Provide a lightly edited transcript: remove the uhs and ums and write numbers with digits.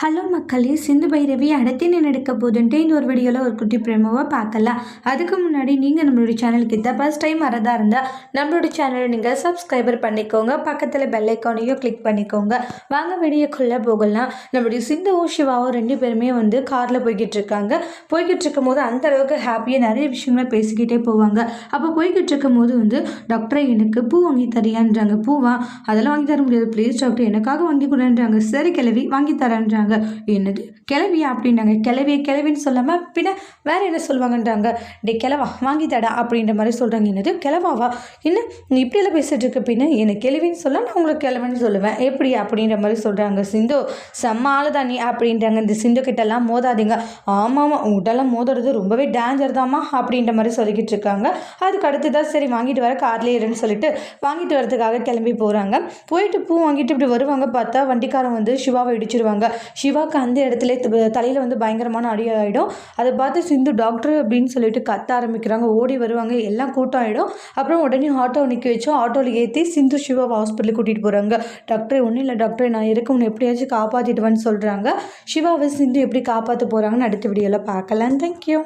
Hello மக்களே, சிந்து பைரவி அடுத்து என்ன நடக்க போதுன்ட்டு இந்த ஒரு வீடியோவில் ஒரு குட்டி ப்ரெமோவாக பார்க்கலாம். அதுக்கு முன்னாடி நீங்கள் நம்மளுடைய சேனலுக்கு இதான் ஃபர்ஸ்ட் டைம் வரதா இருந்தால் நம்மளுடைய சேனலை நீங்கள் சப்ஸ்கிரைபர் பண்ணிக்கோங்க. பக்கத்தில் பெல் ஐக்கானையும் கிளிக் பண்ணிக்கோங்க. வாங்க வீடியோக்குள்ளே போகலாம். நம்மளுடைய சிந்துவும் சிவாவும் ரெண்டு பேருமே காரில் போய்கிட்டு இருக்காங்க. போய்கிட்டு இருக்கும் போது அந்த அளவுக்கு ஹாப்பியாக நிறைய விஷயங்களை பேசிக்கிட்டே போவாங்க. அப்போ போய்கிட்டு இருக்கும் போது டாக்டரை எனக்கு பூ வாங்கி தரியான்றாங்க. பூவா? அதெல்லாம் வாங்கி தர முடியாது, ப்ளீஸ் டாக்டர் எனக்காக வாங்கி கொடுன்றாங்க. சரி கிளவி வாங்கி தரேன்றாங்க. என்னது கிளவியா அப்படின்னாங்க. கிளவின்னு சொல்லாம பின்ன வேற என்ன சொல்லுவாங்கன்றாங்க. டே கிளவா வாங்கி தடா அப்படின்ற மாதிரி சொல்றாங்க. என்னது கிளவாவா? என்ன இப்படியெல்லாம் பேசிட்டு இருக்க? பின்ன என்ன கிளவின்னு சொல்ல நான் உங்களுக்கு கிளவன்னு சொல்லுவேன் எப்படி அப்படின்ற மாதிரி சொல்றாங்க. சிந்து செம்ம ஆளுதானி அப்படின்றாங்க. இந்த சிந்து கிட்ட எல்லாம் மோதாதீங்க. ஆமாம் உங்கள்கிட்டலாம் மோதுறது ரொம்பவே டேஞ்சர் தாமா அப்படின்ற மாதிரி சொல்லிக்கிட்டு இருக்காங்க. அதுக்கு அடுத்துதான் சரி வாங்கிட்டு வர கார்லேயே இருன்னு சொல்லிட்டு வாங்கிட்டு வரதுக்காக கிளம்பி போறாங்க. போயிட்டு பூ வாங்கிட்டு இப்படி வருவாங்க. பார்த்தா வண்டிக்காரன் சிவாவை இடிச்சிருவாங்க. சிவாவுக்கு அந்த இடத்துல தலையில் பயங்கரமான அடி ஆகிடும். அதை பார்த்து சிந்து டாக்டர் அப்படின்னு சொல்லிட்டு கத்த ஆரம்பிக்கிறாங்க. ஓடி வருவாங்க. எல்லாம் கூட்டம் ஆகிடும். அப்புறம் உடனே ஆட்டோ நிற்க வச்சோம். ஆட்டோவில் ஏற்றி சிந்து சிவாவை ஹாஸ்பிட்டலுக்கு கூட்டிகிட்டு போகிறாங்க. டாக்டர் ஒன்றும் இல்லை டாக்டர், நான் இருக்க உன்னை எப்படியாச்சும் காப்பாற்றிடுவேன்னு சொல்கிறாங்க. சிவாவை சிந்து எப்படி காப்பாற்ற போகிறாங்கன்னு அடுத்த வீடியோவில் பார்க்கலாம். தேங்க்யூ.